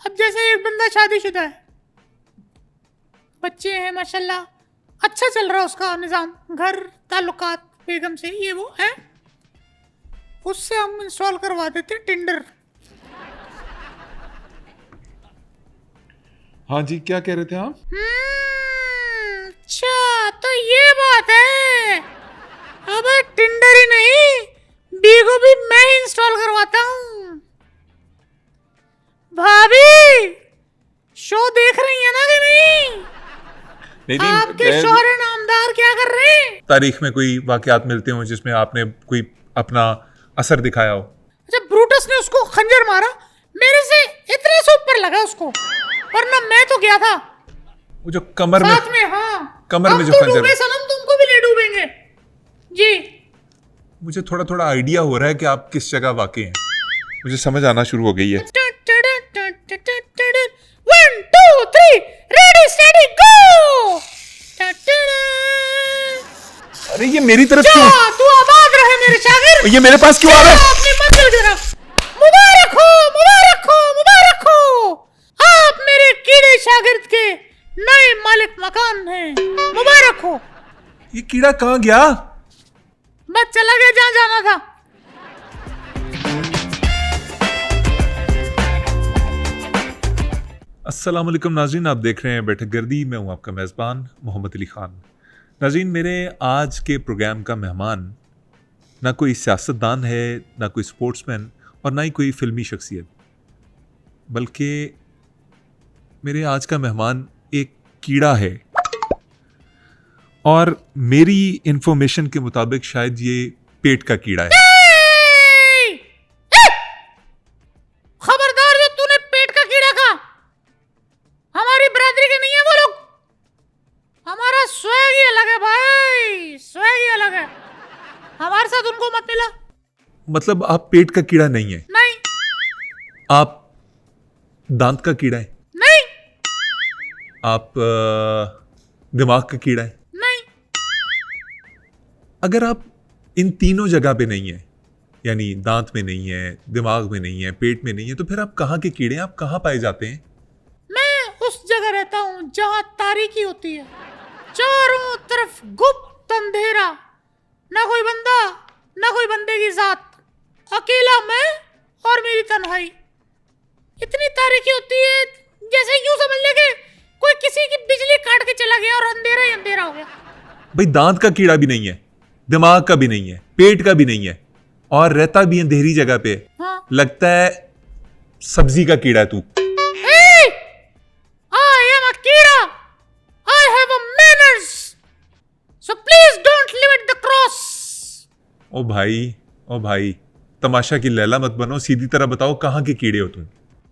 अब जैसे एक बंदा शादीशुदा है, बच्चे हैं माशाल्लाह, अच्छा चल रहा है उसका निज़ाम, घर ताल्लुकात बेगम से ये वो है, उससे हम इंस्टॉल करवा देते टिंडर। हाँ जी, क्या कह रहे थे आप? अच्छा तो ये बात है। अब टिंडर ही नहीं, बीगो भी मैं ही इंस्टॉल करवाता हूँ। भाभी शो देख रही है ना कि नहीं? नहीं, आपके शौहर नामदार क्या कर रहे हैं? तारीख में कोई वाकयात मिलते हो जिसमें आपने कोई अपना असर दिखाया हो? जब ब्रूटस ने उसको खंजर मारा, मेरे से इतने से ऊपर लगा उसको, वरना मैं तो गया था वो जो कमर साथ में। हाँ, कमर में जो तो खंजर, डूबे सनम, तुमको भी ले डूबेंगे जी। मुझे थोड़ा थोड़ा आइडिया हो रहा है कि आप किस जगह वाकई हैं। मुझे समझ आना शुरू हो गई है। 1 2 3 रेडी स्टेडी गो। अरे ये मेरी तरफ क्यों? तू आबाद रहे मेरे शागिर्द। ये मेरे पास क्यों आ रहा है? अपनी मंजिल की तरफ। मुबारक हो, मुबारक हो, मुबारक हो। आप मेरे कीड़े शागिर्द के नए मालिक मकान हैं। मुबारक हो। ये कीड़ा कहाँ गया? बस चला गया जहाँ जाना था। अस्सलाम वालेकुम नाज़रीन, आप देख रहे हैं बैठक गर्दी। मैं हूं आपका मेज़बान मोहम्मद अली ख़ान। नाज़रीन, मेरे आज के प्रोग्राम का मेहमान ना कोई सियासतदान है, ना कोई स्पोर्ट्समैन और ना ही कोई फ़िल्मी शख्सियत, बल्कि मेरे आज का मेहमान एक कीड़ा है। और मेरी इन्फॉर्मेशन के मुताबिक शायद ये पेट का कीड़ा है। खबरदार, जो तूने पेट का कीड़ा कहा, हमारी बरादरी के नहीं है वो लोग। हमारा स्वैग ही अलग है भाई, स्वैग ही अलग है। हमारे साथ उनको मत मिला। मतलब आप पेट का कीड़ा नहीं है? नहीं। आप दांत का कीड़ा है? नहीं। आप दिमाग का कीड़ा है? नहीं। अगर आप इन तीनों जगह पे नहीं है, यानी दांत में नहीं है, दिमाग में नहीं है, पेट में नहीं है, तो फिर आप कहाँ के कीड़े हैं? आप कहाँ पाए जाते हैं? मैं उस जगह रहता हूँ जहाँ तारीकी होती है, चारों तरफ गुप्त अंधेरा, ना कोई बंदा ना कोई बंदे की जात, अकेला मैं और मेरी तन्हाई। इतनी तारीकी होती है जैसे यूं समझ ले कि कोई किसी की बिजली काट के चला गया और अंधेरा ही अंधेरा हो गया। भाई दांत का कीड़ा भी नहीं है, दिमाग का भी नहीं है, पेट का भी नहीं है, और रहता भी अंधेरी जगह पे। हाँ। लगता है सब्जी का कीड़ा है तू। I am a कीड़ा. I have a manners. So please don't live at the cross. ओ भाई, तमाशा की लैला मत बनो, सीधी तरह बताओ कहाँ के कीड़े हो तुम?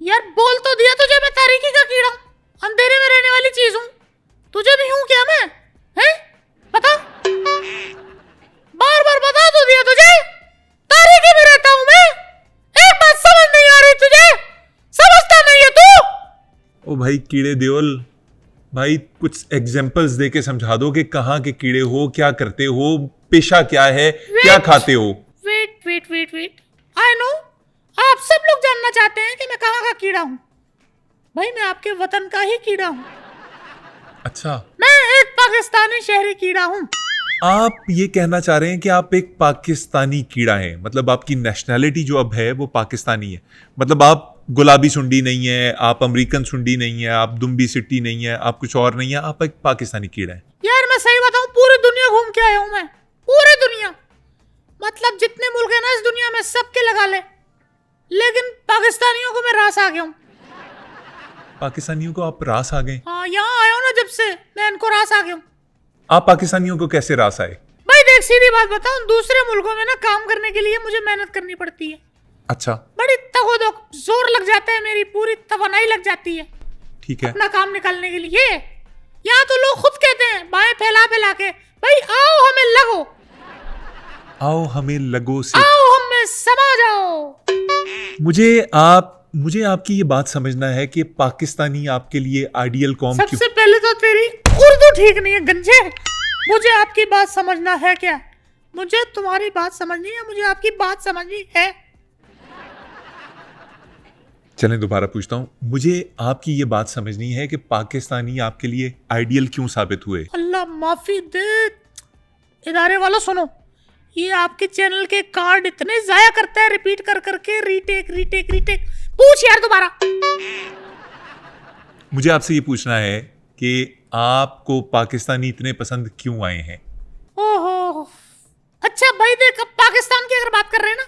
यार बोल तो दिया तुझे, मैं तारीकी का कीड़ा हूँ, अंधेरे में रहने वाली चीज हूँ। तुझे भी हूँ क्या मैं? हैं? बता। बार बार बता तो दिया तुझे, तारीकी में रहता हूँ मैं। एक बात समझ नहीं आ रही तुझे, समझता नहीं है तू। ओ भाई कीड़े देओल भाई, कुछ एग्जांपल्स दे के समझा दो कि कहाँ के कीड़े हो, क्या करते हो, पेशा क्या है, क्या खाते हो? वेट आई नो, आप सब लोग जानना चाहते हैं कि मैं कहाँ का कीड़ा हूँ। भाई मैं आपके वतन का ही कीड़ा हूँ। अच्छा, मैं एक पाकिस्तानी शहरी कीड़ा हूँ। आप ये कहना चाह रहे हैं कि आप एक पाकिस्तानी कीड़ा हैं, मतलब आपकी नेशनैलिटी जो अब है वो पाकिस्तानी है। मतलब आप गुलाबी सुंडी नहीं है, आप अमेरिकन सुंडी नहीं है, आप दुम्बी सिट्टी नहीं है, आप कुछ और नहीं है, आप एक पाकिस्तानी कीड़ा है। यार मैं सही बताऊँ, पूरी दुनिया घूम के आया हूँ मैं, पूरी दुनिया। मतलब जितने मुल्क है ना इस दुनिया में, सबके लगा ले, लेकिन पाकिस्तानियों को मैं रास आ गया हूँ। पाकिस्तानियों को आप रास आ गए? हाँ, यहाँ आया हूँ ना जब से, मैं इनको रास आ गया हूँ। आप पाकिस्तानियों को कैसे रास आए? भाई देख, सीधी बात बताऊँ, दूसरे मुल्कों में ना काम करने के लिए मुझे मेहनत करनी पड़ती है। अच्छा, बड़ी तगोदो जोर लग जाता है, मेरी पूरी तवानाई लग जाती है ठीक है। अपना काम निकालने के लिए। यहाँ तो लोग खुद कहते हैं बाएं फैला फैला के, भाई आओ हमें लगो, आओ हमें लगो से। आओ हमें समा जाओ। मुझे आपकी ये बात समझना है कि पाकिस्तानी आपके लिए आइडियल कौम क्यों? सबसे पहले तो तेरी उर्दू ठीक नहीं है गंजे। मुझे आपकी बात समझना है क्या? मुझे तुम्हारी बात समझनी है, मुझे आपकी बात समझनी है। चलें दोबारा पूछता हूँ, मुझे आपकी ये बात समझनी है कि पाकिस्तानी आपके लिए आइडियल क्यों साबित हुए? अल्लाह माफी दे इदारे वालों, सुनो, ये आपके चैनल के कार्ड इतने जाया करता है रिपीट कर करके, रीटेक रीटेक रीटेक। पूछ यार दोबारा। मुझे आपसे ये पूछना है कि आपको पाकिस्तानी इतने पसंद क्यों आए हैं? ओहो, अच्छा भाई देख, अब पाकिस्तान की अगर बात कर रहे हैं ना,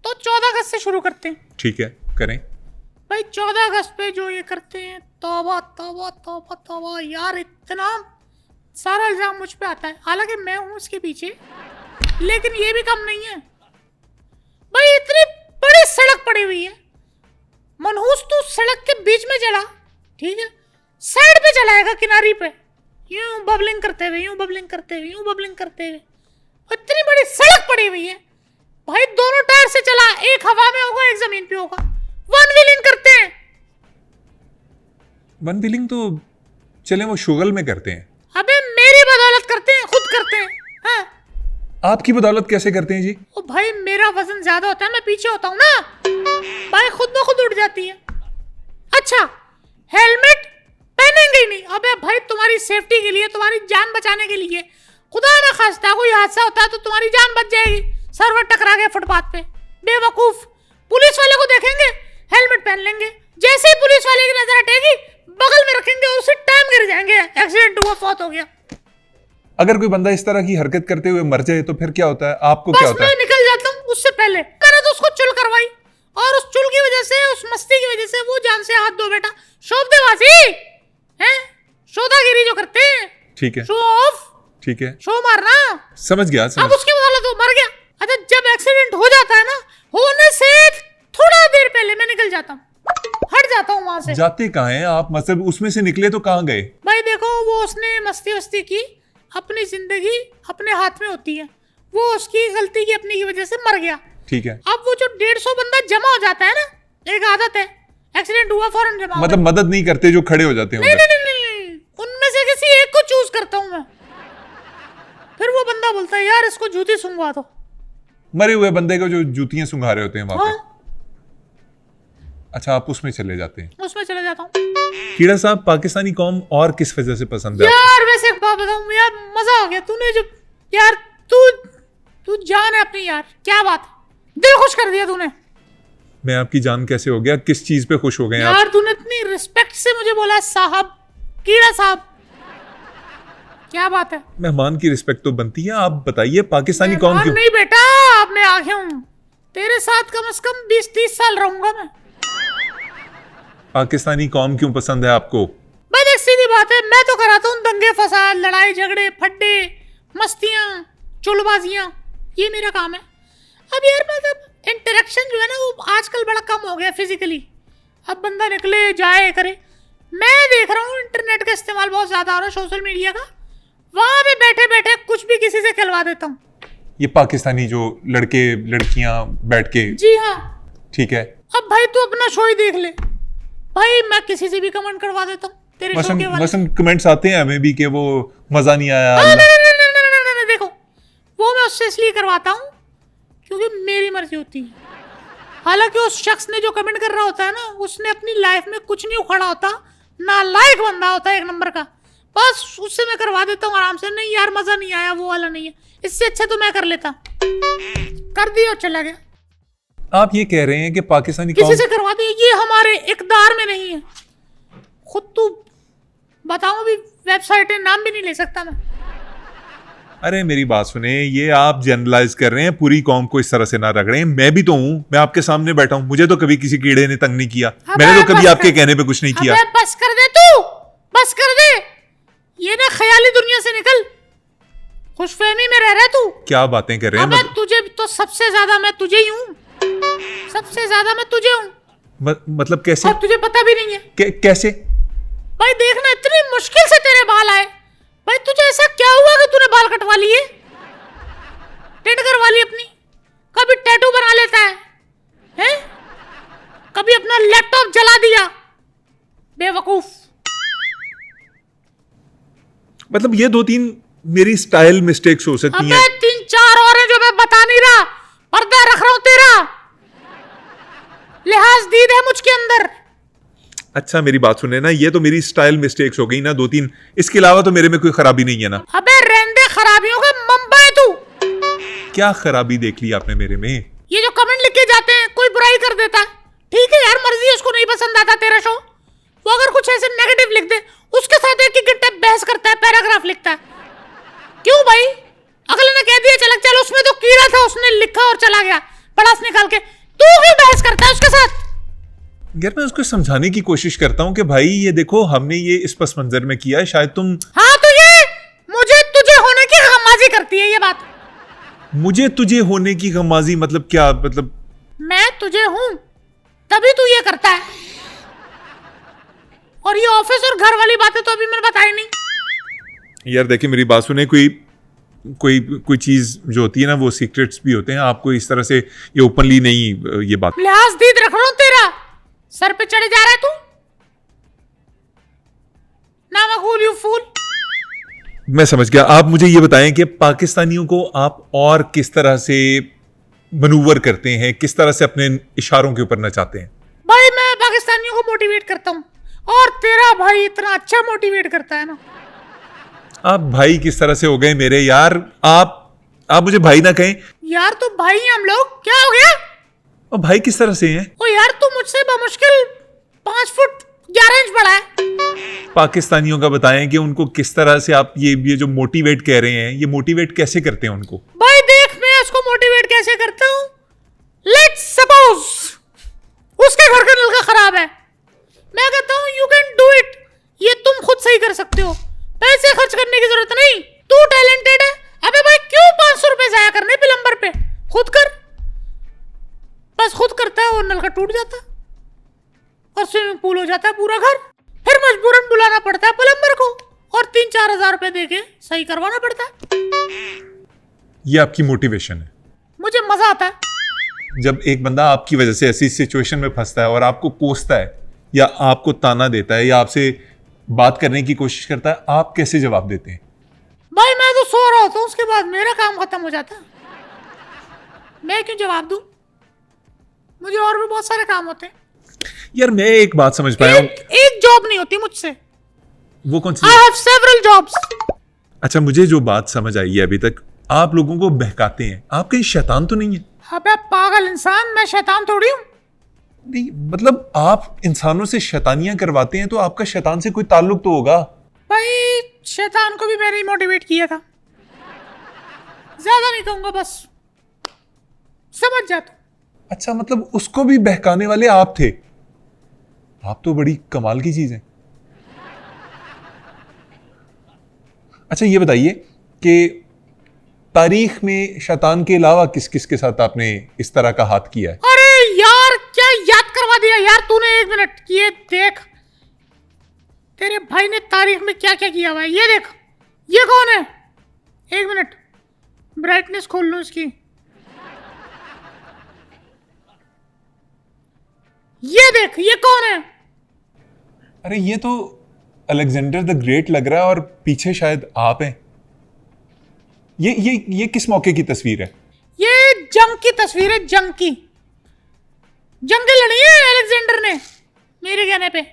तो 14 अगस्त से शुरू करते हैं। ठीक है, करें। भाई 14 अगस्त पे जो ये करते हैं, तौबा तौबा तौबा तौबा यार, इतना सारा इल्जाम मुझ पे आता है, हालांकि मैं हूँ इसके पीछे, लेकिन ये भी कम नहीं है। भाई इतनी बड़ी सड़क पड़ी हुई है, मनहूस तू सड़क के बीच में चला, ठीक है, साइड पे चलाएगा किनारी पे, यूं बबलिंग करते हुए, यूं बबलिंग करते हुए, यूं बबलिंग करते हुए। इतनी बड़ी सड़क पड़ी हुई है भाई, दोनों टायर से चला, एक हवा में होगा एक जमीन पे होगा। वन व्हीलिंग करते हैं। वन व्हीलिंग तो चले वो शुगल में करते हैं। अबे मेरी बदौलत करते हैं, खुद करते हैं। हाँ आपकी बदौलत कैसे करते हैं जी? ओ भाई मेरा वजन ज्यादा होता है, मैं पीछे होता हूँ ना, भाई खुद ब खुद उड़ जाती है। अच्छा हेलमेट पहनेंगे ही नहीं, अबे भाई तुम्हारी सेफ्टी के लिए, तुम्हारी जान बचाने के लिए, खुदा ना खास्ता कोई हादसा होता है तो तुम्हारी जान बच जाएगी। सर्वर टकरा गया फुटपाथ पे, बेवकूफ, पुलिस वाले को देखेंगे हेलमेट पहन लेंगे, जैसे ही पुलिस वाले की नजर हटेगी बगल में रखेंगे, उसी टाइम गिर जाएंगे, एक्सीडेंट हुआ, फौत हो गया। अगर कोई बंदा इस तरह की हरकत करते हुए मर जाए तो फिर क्या होता है? आपको क्या होता है? मैं निकल जाता हूँ उससे पहले। मैंने तो उसको चुल करवाई, और उस चुल की वजह से, उस मस्ती की वजह से वो जान से हाथ धो बैठा। शोबदेबाजी है, शोदागिरी जो करते हैं, ठीक है, शो ऑफ, ठीक है, शो मारना, समझ गया, अब उसकी बदौलत वो मर गया। अच्छा जब एक्सीडेंट हो जाता है ना, होने से थोड़ा देर पहले मैं निकल जाता हूँ, हट जाता हूँ वहां से। जाते कहाँ हैं आप? मतलब उसमें से निकले तो कहाँ गए? भाई देखो, वो उसने मस्ती वस्ती की, अपनी जिंदगी अपने हाथ में होती है, वो उसकी गलती की अपनी की वजह से मर गया, ठीक है। अब वो जो 150 बंदा जमा हो जाता है ना, एक आदत है, एक्सीडेंट हुआ फौरन जमा, मतलब मदद नहीं करते जो खड़े हो जाते हैं नहीं, उधर? नहीं नहीं नहीं, उनमें से किसी एक को चूज करता हूँ मैं। फिर वो बंदा बोलता है यार इसको जूती सुंघवा दो, मरे हुए बंदे को जो जूतियां सुंघा रहे होते हैं वहां पे। हाँ अच्छा आप उसमें चले जाते हैं। उसमें चले जाता हूँ। कीड़ा साहब, पाकिस्तानी कौम और किस वजह से पसंद है? यार वैसे एक बात बताऊं यार, मजा आ गया तूने जो, यार तू जान है अपनी यार, क्या बात, दिल खुश कर दिया तूने। मैं आपकी जान कैसे हो गया? किस चीज पे खुश हो गए आप? यार तूने इतनी रिस्पेक्ट से मुझे बोला साहब, कीड़ा साहब, क्या बात है। मेहमान की रिस्पेक्ट तो बनती है। आप बताइए पाकिस्तानी कौम क्यों? नहीं बेटा, अब मैं आ गया हूँ तेरे साथ, कम से कम 20-30 साल रहूंगा मैं। पाकिस्तानी कौम क्यों पसंद है आपको? भाई देख सीधी बात है, मैं तो कराता हूँ दंगे फसाद, लड़ाई झगड़े, फड्डे, मस्तियाँ, चुलबाजियाँ, ये मेरा काम है। अब यार मतलब इंटरेक्शन जो है ना वो आजकल बड़ा कम हो गया फिजिकली, अब बंदा निकले जाए करे। मैं देख रहा हूँ इंटरनेट का इस्तेमाल बहुत ज्यादा हो रहा है, सोशल मीडिया का, वहां पे बैठे बैठे कुछ भी किसी से खिलवा देता हूँ। ये पाकिस्तानी जो लड़के लड़कियां बैठ के? जी हाँ। ठीक है। अब भाई तू अपना शो ही देख ले, भाई मैं किसी से भी कमेंट करवा देता हूँ तेरे शो के बारे में। कमेंट्स आते हैं हमें भी कि वो मजा नहीं आया। नहीं, देखो वो मैं उससे इसलिए करवाता हूँ क्योंकि मेरी मर्जी होती है। हालांकि उस शख्स ने जो कमेंट कर रहा होता है ना, उसने अपनी लाइफ में कुछ नहीं उखाड़ा होता, नालायक बंदा होता है एक नंबर का, बस उससे मैं करवा देता हूँ आराम से। नहीं यार मजा नहीं आया, वो वाला नहीं है, इससे अच्छा तो मैं कर लेता, कर दिया और चला गया। आप ये कह रहे हैं कि पाकिस्तानी किसी से करवा दिया, ये हमारे इकदार में नहीं है। खुद तू बताऊं, अभी वेबसाइट नाम भी नहीं ले सकता मैं। अरे मेरी बात सुने, ये आप जनरलाइज कर रहे हैं, पूरी कौम को इस तरह से ना रगड़ें। मैं भी तो हूँ, मैं आपके सामने बैठा हूँ, मुझे तो कभी किसी कीड़े ने तंग नहीं किया, मैंने तो कभी आपके कहने पे कुछ नहीं किया। बस कर दे तू, बस कर दे, ये ना ख्याली दुनिया से निकल, खुशफहमी में रह रहा है तू। क्या बातें कर रहे हैं? तुझे तो सबसे ज्यादा मैं तुझे ही हूँ, सबसे ज्यादा मैं तुझे हूँ। मतलब कैसे? और तुझे पता भी नहीं है। कैसे? भाई देखना, इतनी मुश्किल से तेरे बाल आए। भाई तुझे ऐसा क्या हुआ कि तूने बाल कटवा लिए, टेड करवा ली अपनी, कभी टैटू बना लेता है, हैं? कभी अपना लैपटॉप जला दिया, बेवकूफ। मतलब ये 2-3 मेरी स्टाइल मिस्टेक्स हो सकती हैं। 3-4 और हैं जो मैं बता नहीं रहा, पर्दा रख रहा हूं तेरा, लिहाज दीद है मुझके अंदर, अच्छा मेरी बात सुने ना, ये तो मेरी स्टाइल मिस्टेक्स हो गई ना 2-3, इसके अलावा तो मेरे में कोई खराबी नहीं है ना। अबे रहने खराबियों का मंबा है तू। क्या खराबी देख ली आपने मेरे में? ये जो कमेंट लिख के जाते हैं, कोई बुराई कर देता है, ठीक है यार, मर्जी है, उसको नहीं पसंद आता तेरा शो, वो अगर कुछ ऐसे नेगेटिव लिख दे, उसके साथ एक घंटे बहस करता है, पैराग्राफ लिखता है। क्यों भाई? अगले ने कह दिया चल उसमें तो कीड़ा था, उसने लिखा और चला गया पड़ास निकाल के, तू क्यों बहस करता है उसके साथ? यार मैं उसको समझाने की कोशिश करता हूँ कि भाई ये देखो हमने ये इस पस मंजर में किया है, शायद तुम। हाँ तो ये मुझे तुझे होने की गमाजी करती है ये बात। मुझे तुझे होने की गमाजी मतलब क्या? मतलब मैं तुझे हूं तभी तू ये करता है, और ये ऑफिस और घर वाली बातें तो अभी मैंने बताई नहीं। यार देखिए मेरी बात सुने, कोई चीज जो होती है ना वो सीक्रेट्स भी होते हैं, आपको इस तरह से ये ओपनली नहीं ये बात। लिहाज दीद रख रहा हूं तेरा, सर पे चढ़े जा रहा है तू ना, मकूल यू फूल। मैं समझ गया। आप मुझे ये बताएं कि पाकिस्तानियों को आप और किस तरह से मनूवर करते हैं, किस तरह से अपने इशारों के ऊपर नचाते हैं? भाई मैं पाकिस्तानियों को मोटिवेट करता हूँ, और तेरा भाई इतना अच्छा मोटिवेट करता है ना। आप भाई किस तरह से हो गए मेरे यार? आप मुझे भाई ना कहें यार तो भाई हैं हम लोग, क्या हो गया? और भाई किस तरह से हैं? ओ यार तू मुझसे बमुश्किल 5 फुट 11 इंच बड़ा है। पाकिस्तानियों का बताएं कि उनको किस तरह से आप ये जो मोटिवेट कह रहे हैं, ये मोटिवेट कैसे करते हैं उनको? भाई देख मैं उसको मोटिवेट कैसे करता हूँ। लेट्स सपोज उसके घर का नलका खराब है, मैं कहता हूँ यू कैन डू इट, ये तुम खुद सही कर सकते हो, पैसे खर्च करने की जरूरत नहीं, तू टैलेंटेड है। अबे भाई क्यों 500 रुपए जाया करने प्लम्बर पे, खुद कर। बस खुद करता है और नलका टूट जाता है और स्विमिंग पूल हो जाता है पूरा घर, फिर मजबूरन बुलाना पड़ता है प्लम्बर को और 3-4 हजार रुपए देके सही करवाना पड़ता है। ये आपकी मोटिवेशन है? मुझे मजा आता है जब एक बंदा आपकी वजह से ऐसी सिचुएशन में फंसता है और आपको कोसता है या आपको ताना देता है या आपसे बात करने की कोशिश करता है, आप कैसे जवाब देते हैं? भाई मैं तो सो रहा होता हूँ, उसके बाद मेरा काम खत्म हो जाता है, मैं क्यों जवाब दूं? मुझे और भी बहुत सारे काम होते हैं यार मैं एक बात समझ पाया हूं। एक जॉब नहीं होती मुझसे। वो कौन सी? I have several jobs। अच्छा मुझे जो बात समझ आई है अभी तक, आप लोगों को बहकाते हैं, आप कहीं शैतान तो नहीं है? अबे पागल इंसान, मैं शैतान थोड़ी हूँ। नहीं मतलब आप इंसानों से शैतानियां करवाते हैं तो आपका शैतान से कोई ताल्लुक तो होगा। भाई शैतान को भी मैंने ही मोटिवेट किया था, ज्यादा नहीं कहूंगा, बस समझ जा तू। अच्छा मतलब उसको भी बहकाने वाले आप थे? आप तो बड़ी कमाल की चीज है। अच्छा ये बताइए कि तारीख में शैतान के अलावा किस किस के साथ आपने इस तरह का हाथ किया है? अरे यार क्या याद करवा दिया यार तूने, 1 मिनट, ये देख तेरे भाई ने तारीख में क्या क्या किया हुआ है, ये देख। ये कौन है? 1 मिनट, ब्राइटनेस खोल लो इसकी। ये देख, ये कौन है? अरे ये तो अलेक्जेंडर द ग्रेट लग रहा है और पीछे शायद आप हैं। ये किस मौके की तस्वीर है? ये जंग की तस्वीर है, जंग की। जंग लड़ी है अलेक्जेंडर ने मेरे कहने पे।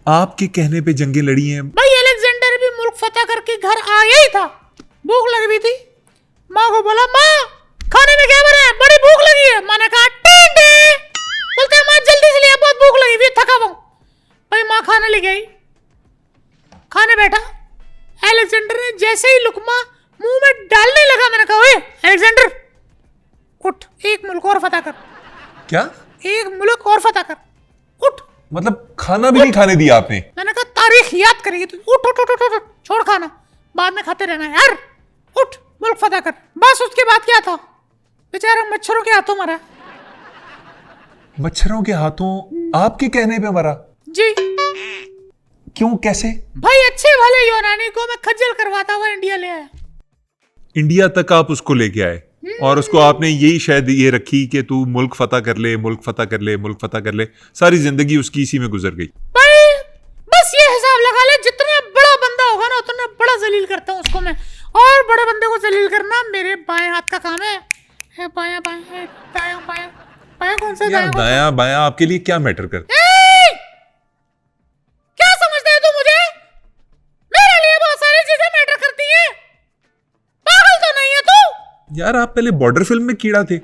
आपके कहने पे जंगें लड़ी हैं? भाई अलेक्जेंडर भी मुल्क फतह करके घर आ गया ही था, भूख लग रही थी, माँ को बोला माँ खाने में क्या बना है, बड़ी भूख लगी है। माँ ने कहा टेंडे, बोलते माँ जल्दी से लिया, बहुत भूख लगी हुई, थका हुआ। भाई माँ खाने ले गई, खाने बैठा, अलेक्जेंडर ने जैसे ही लुकमा मुंह में डालने लगा, मैंने कहा ओए अलेक्जेंडर उठ, एक मुल्क और फतह कर। क्या? एक मुल्क और फतह कर, उठ। मतलब खाना भी नहीं खाने दिया आपने? मैंने कहा तारीख याद करेगी तू, उठ उठ उठ उठ उठ, छोड़ खाना, बाद में खाते रहना यार, उठ मुल्क फतह कर। बस उसके बाद क्या था, बेचारा मच्छरों के हाथों मरा। मच्छरों के हाथों आपके कहने पे मरा? जी। क्यों, कैसे? भाई अच्छे वाले यूनानी को मैं खज्जल करवाता हुआ इंडिया ले आया। इंडिया तक आप उसको लेके आए और उसको आपने यही शायद ये रखी कि तू मुल्क फतह कर ले, मुल्क फतह कर ले, मुल्क फतह कर ले। सारी जिंदगी उसकी इसी में गुजर गई। भाई बस ये हिसाब लगा ले, जितना बड़ा बंदा होगा ना उतना बड़ा जलील करता हूँ उसको मैं, और बड़े बंदे को जलील करना मेरे बाएं हाथ का काम है। बायां बायां दायां बायां, बायां कौन सा यार दायां कौन सा? दाया बाया आपके लिए क्या मैटर करता ए! क्या समझते है तू मुझे? मेरे लिए बहुत सारी चीजें मैटर करती हैं। पागल तो नहीं है तू? है? यार आप पहले बॉर्डर फिल्म में कीड़ा थे,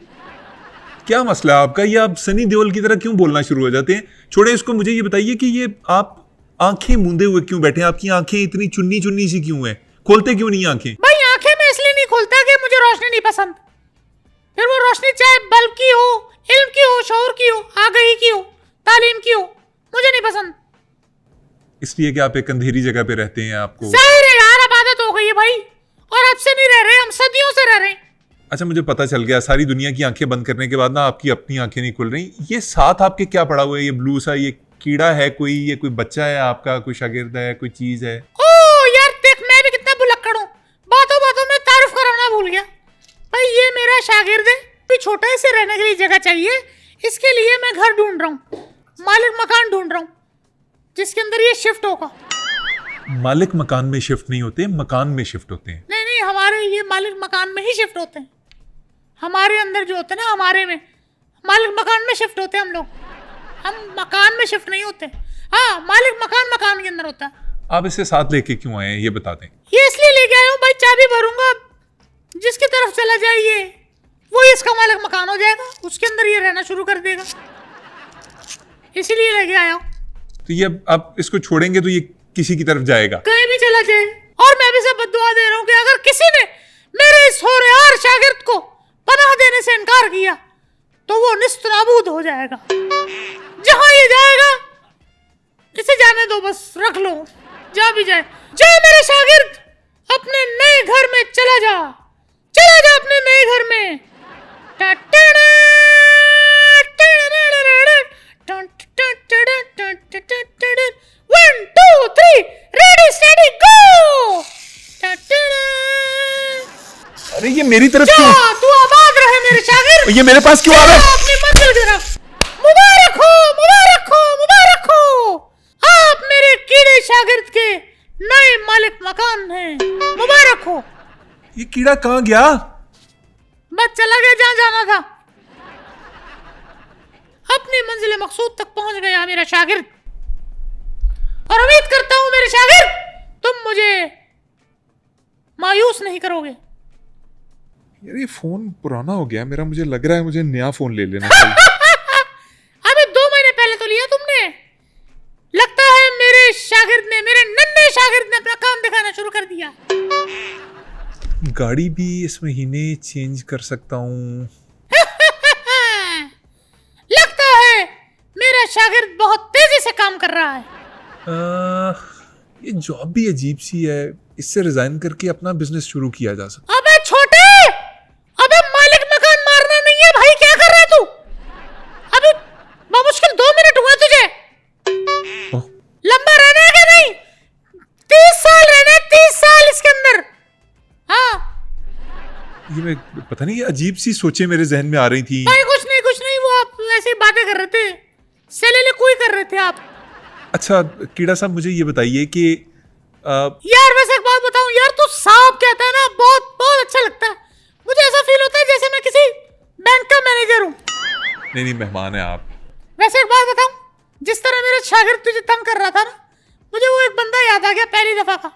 क्या मसला है आपका? ये आप सनी देओल की तरह क्यों बोलना शुरू हो जाते हैं? छोड़े इसको, मुझे ये बताइए कि ये आप आंखें मूंदे हुए क्यों बैठे हैं? आपकी आंखें इतनी चुन्नी चुन्नी सी क्यों है? खोलते क्यों नहीं आंखें? भाई आंखें मैं इसलिए नहीं खोलता कि मुझे रोशनी नहीं पसंद। फिर वो रोशनी चाहे बल्ब की हो, इल्म की हो, शऊर की हो, आगाही की हो, तालीम की हो, मुझे नहीं पसंद। इसलिए कि आप एक अंधेरी जगह पे रहते हैं आपको। जाहिर है यार, अब आदत हो गई है भाई, और अब से नहीं रह रहे, हम सदियों से रह रहे हैं। अच्छा, मुझे पता चल गया, सारी दुनिया की आंखें बंद करने के बाद ना आपकी अपनी आंखें नहीं खुल रही। ये साथ आपके क्या पड़ा हुआ है? ये ब्लू सा ये कीड़ा है कोई? ये कोई बच्चा है आपका? कोई शागिर्द है? कोई चीज है? ओ यार देख, मैं भी कितना भुलक्कड़ हूँ, बातों बातों में तारीफ कराना भूल गया। भाई ये मेरा शागिर्द है, भी छोटा इसे रहने के लिए जगह चाहिए, इसके लिए मैं घर ढूंढ रहा हूँ, मालिक मकान ढूंढ रहा हूँ जिसके अंदर ये शिफ्ट होगा। मालिक मकान में शिफ्ट नहीं होते, मकान में शिफ्ट होते हैं। नहीं नहीं, हमारे ये मालिक मकान में ही शिफ्ट होते हैं। हमारे अंदर जो होते हैं ना, हमारे में मालिक मकान में शिफ्ट होते हैं हम लोग, हम मकान में शिफ्ट नहीं होते। हाँ, मालिक मकान के अंदर होता है। आप इसे साथ लेके क्यों आए हैं ये बता दें। ये इसलिए लेके आया हूँ भाई, चाबी भरूंगा, जिसकी तरफ चला जाइए वो इसका मालिक मकान हो जाएगा, उसके अंदर ये रहना शुरू कर देगा, इसीलिए लेके आया हूँ। तो ये आप इसको छोड़ेंगे तो ये किसी की तरफ जाएगा? कहीं भी चला जाए। और मैं भी सब बद्दुआ दे रहा हूँ कि अगर किसी ने मेरे इस होनहार शागिर्द को पनाह देने से इनकार किया तो वो निस्त नाबूद हो जाएगा। जहां ये जाएगा इसे जाने दो, बस रख लो, जा भी जाए। जा मेरे शागिर्द, अपने नए घर में चला जा, चला जा अपने नए घर में। One, two, three, ready, steady, go! अरे ये मेरी तरफ जा, क्यों? तू आबाद रहे मेरे शागिर्द। ये मेरे पास क्यों आ रहा है? अपनी मंजिल की तरफ। मुबारक हो, मुबारक हो, मुबारक हो, आप मेरे कीड़े शागिर्द के नए मालिक मकान हैं, मुबारक हो। ये कीड़ा कहाँ गया? बस चला गया जहां जाना था, अपनी मंजिल मकसूद तक पहुंच गया मेरा शागिर्द। और उम्मीद करता हूं मेरे शागिर्द तुम मुझे मायूस नहीं करोगे। यार ये फोन पुराना हो गया मेरा, मुझे लग रहा है मुझे नया फोन ले लेना चाहिए। अबे 2 महीने पहले तो लिया तुमने। लगता है मेरे शागिर्द ने, मेरे नन्हे शागिर्द ने अपना काम दिखाना शुरू कर दिया। गाड़ी भी इस महीने चेंज कर सकता हूँ। लगता है मेरा शागिर्द बहुत तेजी से काम कर रहा है। ये जॉब भी अजीब सी है, इससे रिजाइन करके अपना बिजनेस शुरू किया जा सकता। अबे छोटे, अबे मालिक मकान मारना नहीं है भाई, क्या कर रहा है तू? अभी मुश्किल 2 मिनट हुए तुझे। ओह, लंबा रहना है कि नहीं? 30 साल रहना है, 30 साल इसके अंदर। हाँ ये मैं पता नहीं, ये अजीब सी सोचें मेरे जहन में आ रही थी। भाई, कुछ नहीं, वो आप ऐसी बातें कर रहे थे, सेलेले कोई कर रहे थे आप। अच्छा कीड़ा साहब, मुझे ये बताइए कि यार वैसे एक बात बताऊं यार, तू साहब कहता है ना, बहुत बहुत अच्छा लगता है। मुझे ऐसा फील होता है जैसे मैं किसी बैंक का मैनेजर हूँ। नहीं मेहमान है आप। वैसे एक बात बताऊं, जिस तरह मेरा शागिर्द तुझे तंग कर रहा था ना, मुझे वो एक बंदा याद आ गया पहली दफा का।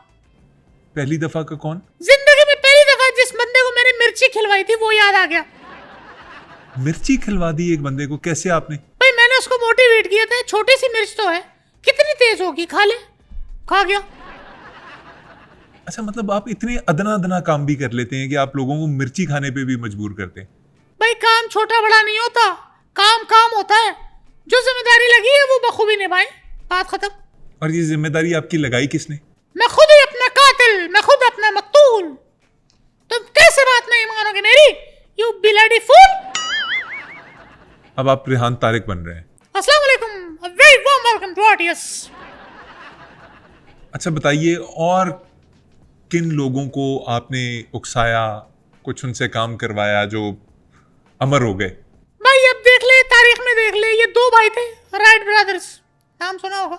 पहली दफा का कौन? जिंदगी में पहली दफा जिस बंदे को मैंने मिर्ची खिलवाई थी वो याद आ गया। मिर्ची खिलवा दी एक बंदे को? कैसे आपने? भाई मैंने उसको मोटिवेट किया था, छोटी सी मिर्च तो है, कितनी तेज होगी, खा ले, खा गया। अच्छा मतलब आप इतने अदना अदना काम भी कर लेते हैं कि आप लोगों को मिर्ची खाने पे भी मजबूर करते हैं? भाई काम छोटा बड़ा नहीं होता, काम काम होता है। जो जिम्मेदारी लगी है वो बखूबी निभाएं, बात खत्म। और ये जिम्मेदारी आपकी लगाई किसने? मैं खुद ही अपना कातिल, मैं खुद अपना मकतूल। तुम कैसे बात नहीं मानोगे मेरी, यू ब्लडी फूल। अब आप रेहान तारिक बन रहे हैं। अस्सलाम वालेकुम, a very warm welcome to RTS. अच्छा बताइए, और किन लोगों को आपने उकसाया, कुछ उनसे काम करवाया जो अमर हो गए? भाई अब देख ले, तारीख में देख ले, ये 2 भाई थे, राइट ब्रदर्स, नाम सुना होगा।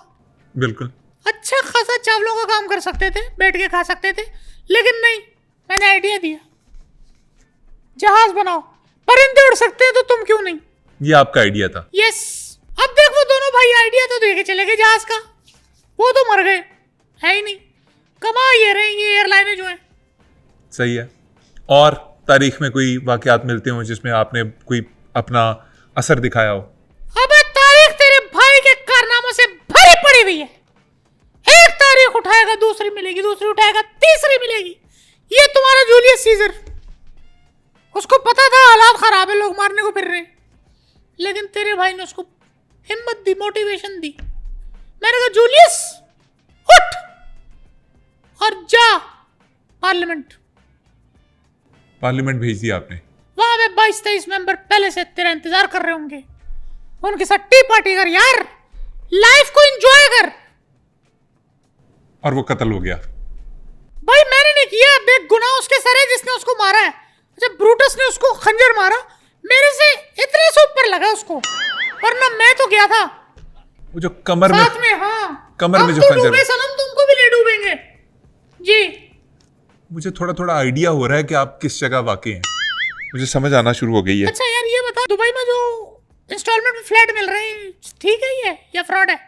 बिल्कुल। अच्छा खासा चावलों का काम कर सकते थे, बैठ के खा सकते थे, लेकिन नहीं, मैंने आइडिया दिया, जहाज बनाओ, परिंदे उड़ सकते हैं तो तुम क्यों नहीं। ये आपका आइडिया था? यस। अब देख वो दोनों भाई आइडिया तो देके चले गए जहाज का, वो तो मर गए, है ही नहीं, कमा ये रहे ये एयरलाइनें जो है। सही है। और तारीख में कोई वाकयात मिलते हो जिसमें आपने कोई अपना असर दिखाया हो? अबे तारीख तेरे भाई के कारनामों से भरी पड़ी हुई है। एक तारीख उठाएगा दूसरी मिलेगी, दूसरी उठाएगा तीसरी मिलेगी। ये तुम्हारा जूलियस सीजर, उसको पता था हालात खराब है, लोग मारने को फिर रहे हैं, लेकिन तेरे भाई ने उसको हिम्मत दी, मोटिवेशन दी। मैंने कहा जूलियस उठ और जा पार्लियामेंट। पार्लियामेंट भेज दिया आपने? वहां पे 22-23 मेंबर पहले से तेरा इंतजार कर रहे होंगे, उनके साथ टी पार्टी कर यार, लाइफ को एंजॉय कर। और वो कत्ल हो गया? भाई मैंने नहीं किया, बेगुनाह उसके सर है जिसने उसको मारा है। जब ब्रूटस ने उसको खंजर मारा, मेरे से इतने से ऊपर लगा उसको, वरना मैं तो गया था वो जो कमर साथ में। हाँ, कमर में जो तो खंजर, डूबे सनम, तुमको भी ले डूबेंगे जी। मुझे थोड़ा थोड़ा आइडिया हो रहा है कि आप किस जगह वाकई हैं, मुझे समझ आना शुरू हो गई है। अच्छा यार ये बता, दुबई में जो इंस्टॉलमेंट में फ्लैट मिल रहे हैं ठीक है ये या फ्रॉड है?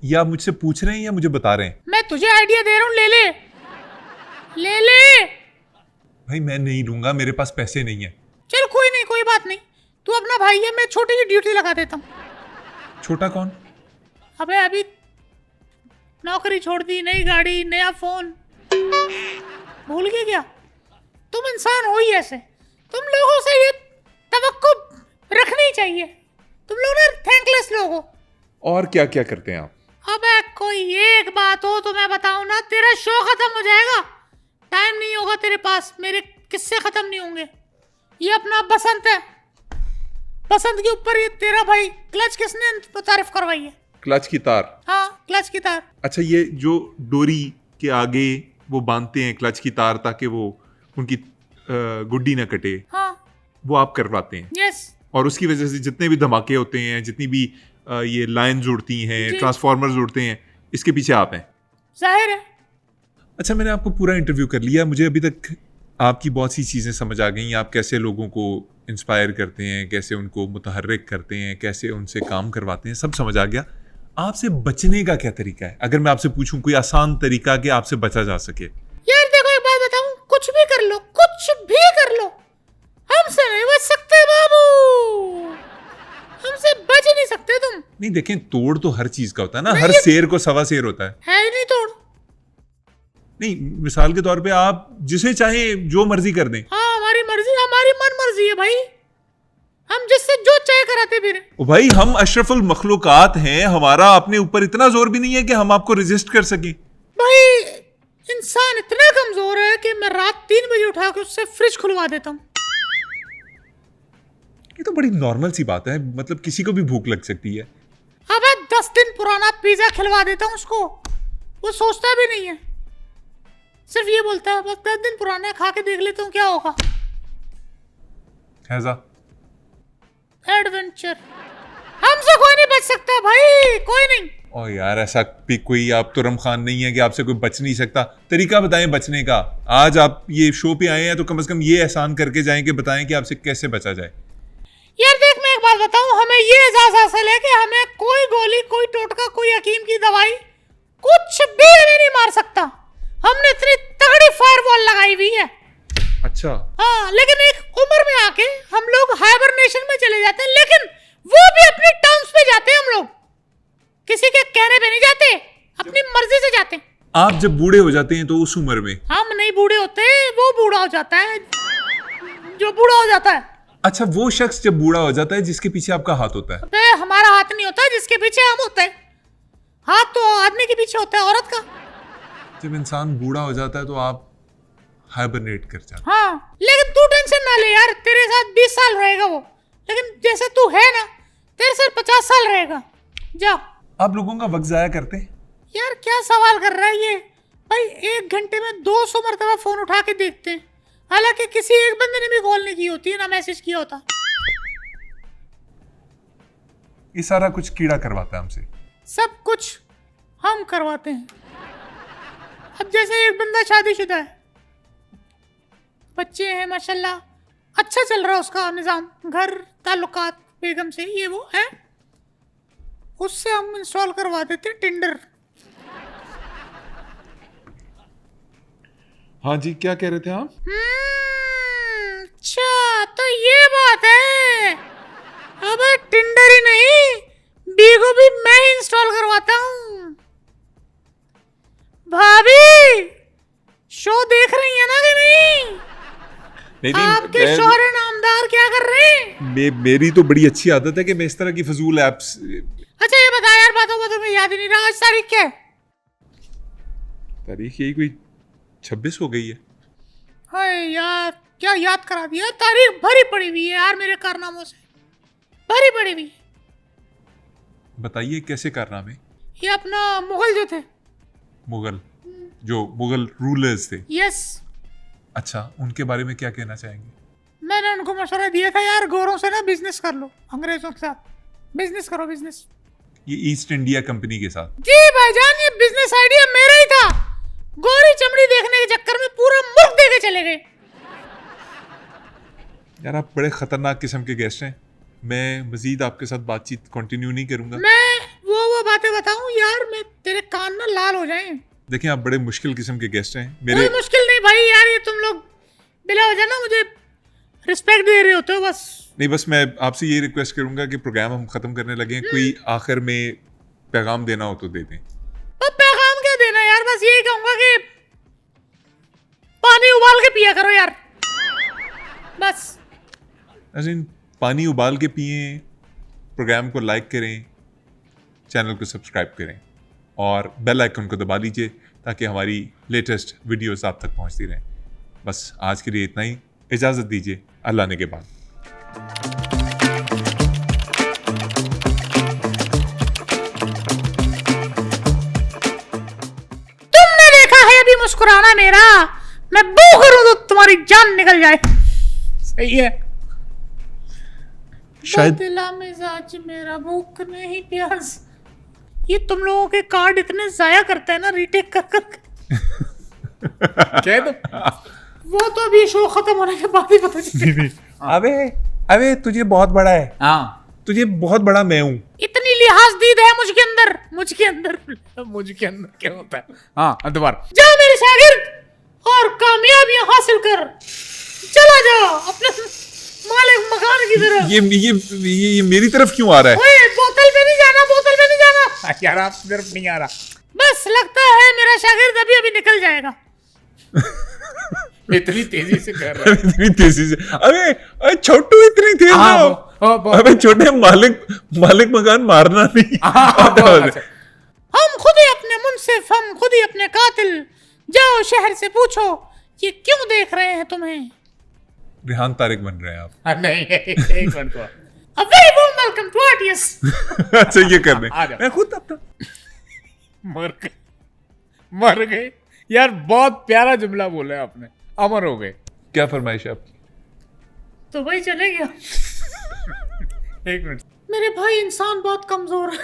या आप मुझसे पूछ रहे हैं या मुझे बता रहे हैं? मैं तुझे आइडिया दे रहा हूँ, ले ले ले ले। भाई मैं नहीं लूंगा, मेरे पास पैसे नहीं है। चल कोई नहीं, कोई बात नहीं, तू अपना भाई है, मैं छोटी सी ड्यूटी लगा देता हूँ। छोटा कौन? अबे अभी नौकरी छोड़ दी, नई गाड़ी, नया फोन, भूल गए क्या? तुम इंसान हो ही ऐसे, तुम लोगों से ये तवक्को रखनी चाहिए, तुम लोग ना थैंकलेस लोग हो। और क्या क्या करते हैं आप? अबे कोई एक बात हो तो मैं बताऊं ना, तेरा शो खत्म हो जाएगा, टाइम नहीं होगा तेरे पास, मेरे किस्से खत्म नहीं होंगे। ये अपना बसंत है, बसंत के ऊपर ये तेरा भाई क्लच किसने तारीफ करवाई है? क्लच की तार? हाँ क्लच की तार। अच्छा, ये जो डोरी के आगे वो बांधते हैं क्लच की तार ताकि वो उनकी गुड्डी ना कटे, हाँ वो आप करवाते हैं? यस। और उसकी वजह से जितने भी धमाके होते हैं, जितनी भी ये लाइन्स उड़ती हैं, ट्रांसफॉर्मर्स उड़ते हैं, इसके पीछे आप हैं? जाहिर है। अच्छा, मैंने आपको पूरा इंटरव्यू कर लिया, मुझे अभी तक आपकी बहुत सी चीज़ें समझ आ गई। आप कैसे लोगों को इंस्पायर करते हैं, कैसे उनको मुतहर्रिक करते हैं, कैसे उनसे काम करवाते हैं, सब समझ आ गया। आपसे बचने का क्या तरीका है? अगर मैं आपसे पूछूं कोई आसान तरीका कि आपसे बचा जा सके। यार देखो एक बात बताऊं, कुछ भी कर लो, कुछ भी कर लो, हमसे नहीं बच सकते बाबू, हमसे बच ही नहीं सकते तुम। नहीं देखें, तोड़ तो हर चीज का होता है ना, हर शेर को सवा शेर होता है ही नहीं तोड़। नहीं, मिसाल के तौर पे आप जिसे चाहे जो मर्जी कर दें। हाँ हमारी मर्जी, हमारी मन मर्जी है भाई, हम जिससे जो चाहे कराते फिर। ओ भाई, हम अशरफुल मखलूकात हैं, हमारा अपने ऊपर इतना जोर भी नहीं है कि हम आपको रेजिस्ट कर सकें। भाई इंसान इतना कमजोर है कि मैं रात 3 बजे उठा के उससे फ्रिज खुलवा देता हूँ। ये तो बड़ी नॉर्मल सी बात है, मतलब किसी को भी भूख लग सकती है। अबे 10 दिन पुराना पिज्जा खिलवा देता हूँ उसको, वो सोचता भी नहीं है, सिर्फ ये बोलता है बस 10 दिन पुराना है, खा के देख लेता हूँ क्या होगा। हैजा एडवेंचर, हमसे कोई नहीं बच सकता भाई, कोई नहीं। ओ यार, ऐसा भी कोई आप तुरम खान नहीं है कि आपसे कोई बच नहीं सकता। तरीका बताएं बचने का। आज आप ये शो पे आए हैं तो कम से कम ये एहसान करके जाएं कि बताएं कि आपसे कैसे बचा जाए। यार देख मैं एक बात बताऊं, हमें ये एहसास हासिल है कि हमें कोई गोली, कोई टोटका, कोई हकीम की दवाई, कुछ भी हमें नहीं मार सकता। हमने इतनी तगड़ी फायरवॉल लगाई हुई है। अच्छा। हाँ, लेकिन एक उम्र में आके हम लोग हाइबरनेशन में चले जाते हैं, लेकिन वो भी अपनी टर्म्स पे जाते हैं। हम लोग किसी के कहने पे नहीं जाते, अपनी मर्जी से जाते हैं। आप जब बूढ़े हो जाते हैं तो उस उम्र में? हम नहीं बूढ़े होते, वो बूढ़ा हो जाता है जो बूढ़ा हो जाता है। अच्छा, वो शख्स जब बूढ़ा हो जाता है जिसके पीछे आपका हाथ होता है? अबे हमारा हाथ नहीं होता, जिसके पीछे हम होते हैं। हाथ तो आदमी के पीछे होता है, औरत का। जब इंसान बूढ़ा हो जाता है तो आप हाइबरनेट कर जाते हैं। हाँ, लेकिन तू टेंशन ना ले यार, तेरे साथ 20 साल रहेगा वो, लेकिन जैसे तू है ना, तेरे साथ 50 साल रहेगा। जा। आप लोगों का वक्त जाया करते हैं? यार क्या सवाल कर रहा है ये भाई, 1 घंटे में 200 मरतबा फोन उठा के देखते हैं, हालांकि किसी एक बंदे ने भी कॉल नहीं की होती है, ना मैसेज किया होता। ये सारा कुछ कीड़ा करवाता है हमसे। सब कुछ हम करवाते हैं। अब जैसे एक बंदा शादीशुदा है, बच्चे हैं माशाल्लाह, अच्छा चल रहा है उसका निज़ाम, घर ताल्लुकात, बेगम से ये वो है, उससे हम इंस्टॉल करवा देते टिंडर। हाँ जी, क्या कह रहे थे आप? अच्छा तो ये बात है। अब टिंडर ही नहीं, बीगो भी मैं ही इंस्टॉल करवाता हूँ। भाभी शो देख रही है ना कि नहीं? आपके शौहर नामदार क्या कर रहे हैं? मेरी तो बड़ी अच्छी आदत है कि मैं इस तरह की फजूल एप्स। अच्छा ये बता यार, बातों में याद ही नहीं रहा, आज तारीख क्या है? तारीख यही कोई 26 हो गई है। हाय यार, क्या याद करा दिया, तारीख भरी पड़ी हुई है यार मेरे कारनामों से, भरी पड़ी हुई। बताइए कैसे कारनामे? ये अपना मुगल जो थे, मुगल, जो मुगल रूलर्स थे। यस। अच्छा, उनके बारे में क्या कहना चाहेंगे? मैंने उनको मशवरा दिया था यार, गोरों से ना बिजनेस कर लो, अंग्रेजों के साथ बिजनेस करो, बिजनेस। ये ईस्ट इंडिया कंपनी के साथ? जी भाईजान, ये बिजनेस आइडिया मेरा ही था। गोरी चमड़ी देखने के चक्कर में पूरा मुल्क देके चले गए। यार आप बड़े खतरनाक किस्म के गेस्ट हैं। मैं मजीद आपके साथ बातचीत कंटिन्यू नहीं करूंगा। मैं वो बातें बताऊं यार, मैं तेरे कान ना लाल हो जाएं। देखिए आप बड़े मुश्किल किस्म के गेस्ट हैं कोई मुश्किल नहीं भाई यार, ये तुम लोग बिला वजह ना मुझे रिस्पेक्ट दे रहे होते हो बस। नहीं, बस मैं आपसे ये रिक्वेस्ट करूंगा कि प्रोग्राम हम खत्म करने लगे हैं, कोई आखिर में पैगाम देना हो तो दे दें। अब पैगाम क्या देना यार, बस यही कहूंगा कि पानी उबाल के पिया करो यार, बस। पानी उबाल के पिए, प्रोग्राम को लाइक करें, चैनल को सब्सक्राइब करें और बेल आइकन को दबा लीजिए ताकि हमारी लेटेस्ट वीडियोस आप तक पहुंचती रहें। बस आज के लिए इतना ही, इजाज़त दीजिए, अल्लाह ने के बाद। तुमने देखा है अभी मुस्कुराना मेरा, मैं बू करूं तो तुम्हारी जान निकल जाए। सही है। शायद बदला मिजाज मेरा, भूख नहीं प्यास। ये तुम लोगों के कार्ड इतने जाया करते हैं ना रीटेक कर क्या तो वो तो अभी शो खत्म होने के बाद ही पता चलेगा। अबे तुझे बहुत बड़ा है। हाँ, तुझे बहुत बड़ा मैं हूँ। इतनी लिहाज दीद है मुझके अंदर, मुझके अंदर क्या होता है? हाँ, दोबारा। जा मेरे शागिर्द और कामयाबियां हासिल कर, चला जाओ अपने मालिक मकान की तरफ। ये मेरी तरफ क्यों आ रहा है? ओए बोतल पे नहीं जाना, बोतल पे नहीं जाना यार आप तरफ नहीं आ रहा। बस लगता है मेरा शागिर्द अभी निकल जाएगा। इतनी तेजी से कर रहा है। इतनी तेजी से? अबे छोटू इतनी तेज ना हो। अबे छोटे, मालिक मकान मारना नहीं। हम खुद ही अपने मुनसिफ, हम खुद ही अपने कातिल। जाओ शहर से पूछो ये क्यों देख रहे हैं तुम्हें। रिहान तारिक बन रहे हैं आप? नहीं, एक मिनट को। A very warm welcome to RTS। अच्छा ये कर दें। मैं खुद अपना मर गए यार, बहुत प्यारा जुमला बोला आपने, अमर हो गए। क्या फरमाइश है आपकी? तो भाई चले गया। एक मिनट, मेरे भाई इंसान बहुत कमजोर है।